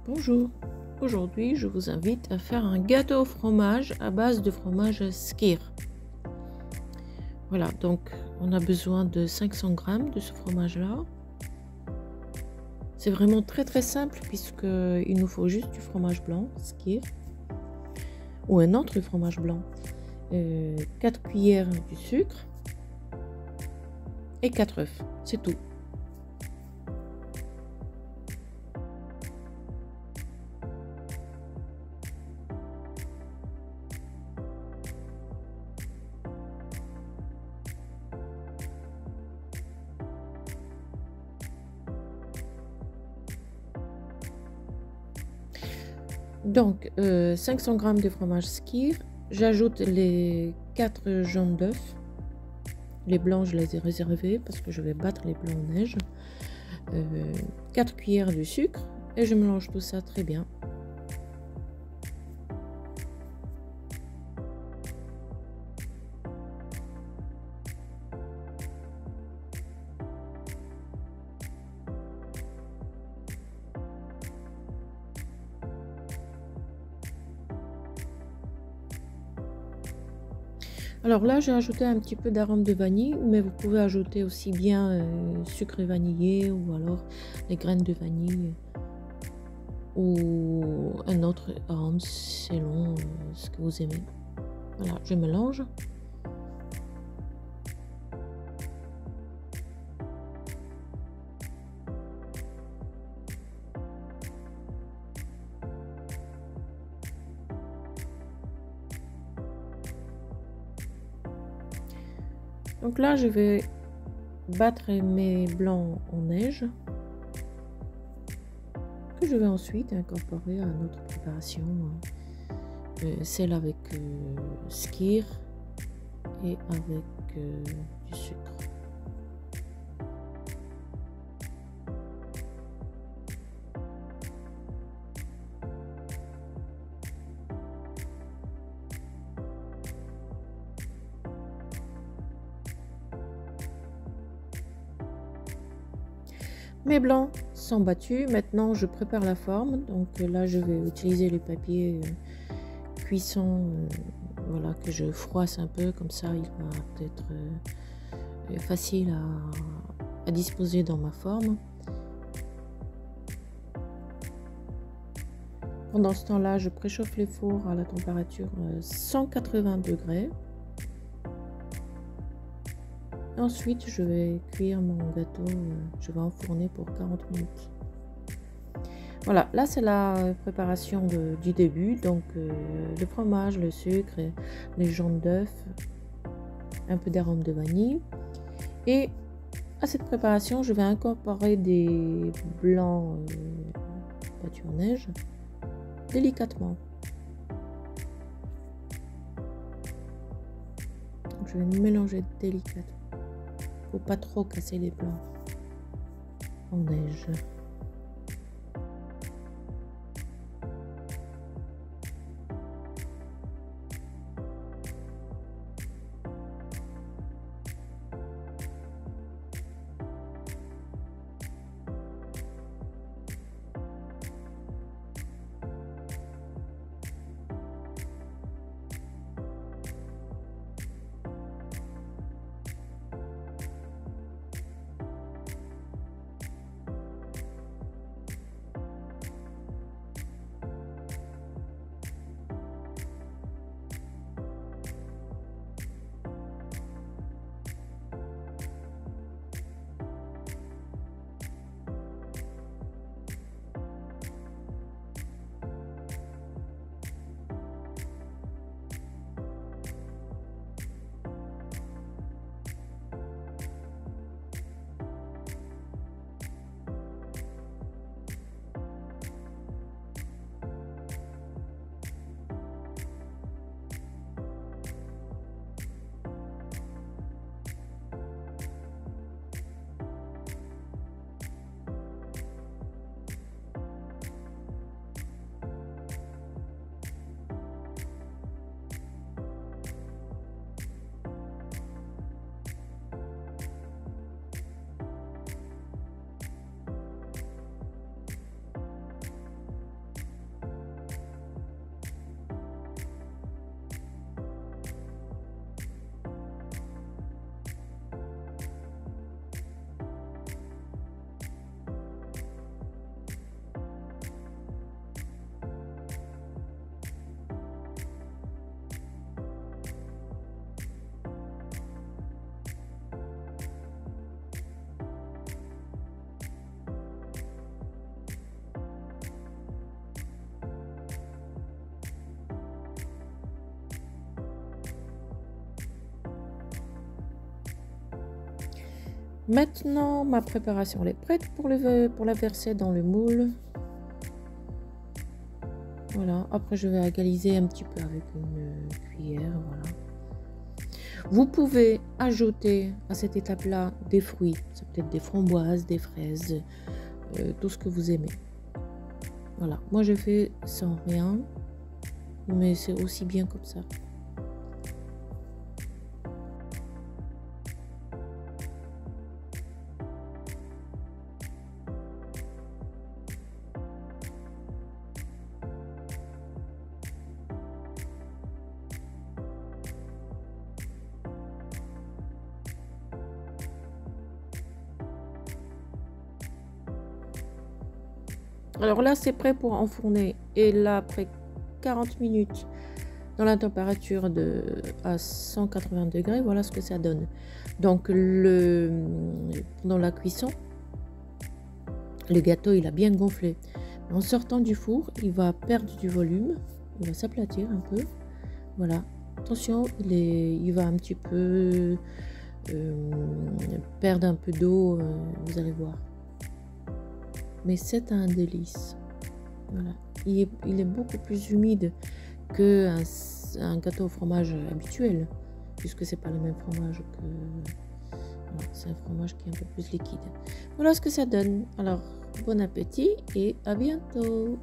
Bonjour, aujourd'hui je vous invite à faire un gâteau au fromage à base de fromage Skyr. Voilà, donc on a besoin de 500 g de ce fromage là. C'est vraiment très simple puisque il nous faut juste du fromage blanc Skyr ou un autre fromage blanc, 4 cuillères du sucre et 4 œufs, c'est tout. Donc 500 g de fromage Skyr, j'ajoute les 4 jaunes d'œufs. Les blancs je les ai réservés parce que je vais battre les blancs en neige. 4 cuillères de sucre et je mélange tout ça très bien. Alors là, j'ai ajouté un petit peu d'arôme de vanille, mais vous pouvez ajouter aussi bien sucre vanillé ou alors les graines de vanille ou un autre arôme selon ce que vous aimez. Voilà, je mélange. Donc là, je vais battre mes blancs en neige que je vais ensuite incorporer à notre préparation, celle avec Skyr et avec du sucre. Mes blancs sont battus, maintenant je prépare la forme. Donc là je vais utiliser les papiers cuisson, voilà, que je froisse un peu, comme ça il va être facile à disposer dans ma forme. Pendant ce temps-là, je préchauffe les fours à la température 180 degrés. Ensuite, je vais cuire mon gâteau, je vais enfourner pour 40 minutes. Voilà, là c'est la préparation du début, donc le fromage, le sucre, les jaunes d'œufs, un peu d'arôme de vanille. Et à cette préparation, je vais incorporer des blancs battus en neige, délicatement. Donc, je vais mélanger délicatement. Faut pas trop casser les blancs en neige. Maintenant, ma préparation elle est prête pour la verser dans le moule. Voilà, après je vais égaliser un petit peu avec une cuillère, voilà. Vous pouvez ajouter à cette étape-là des fruits, ça peut être des framboises, des fraises, tout ce que vous aimez. Voilà, moi je fais sans rien, mais c'est aussi bien comme ça. Alors là, c'est prêt pour enfourner. Et là, après 40 minutes dans la température à 180 degrés, voilà ce que ça donne. Donc, pendant la cuisson, le gâteau, il a bien gonflé. En sortant du four, il va perdre du volume. Il va s'aplatir un peu. Voilà. Attention, il va un petit peu perdre un peu d'eau, vous allez voir. Mais c'est un délice. Voilà. Il est beaucoup plus humide qu'un gâteau au fromage habituel, puisque c'est pas le même fromage que... C'est un fromage qui est un peu plus liquide. Voilà ce que ça donne. Alors, bon appétit et à bientôt.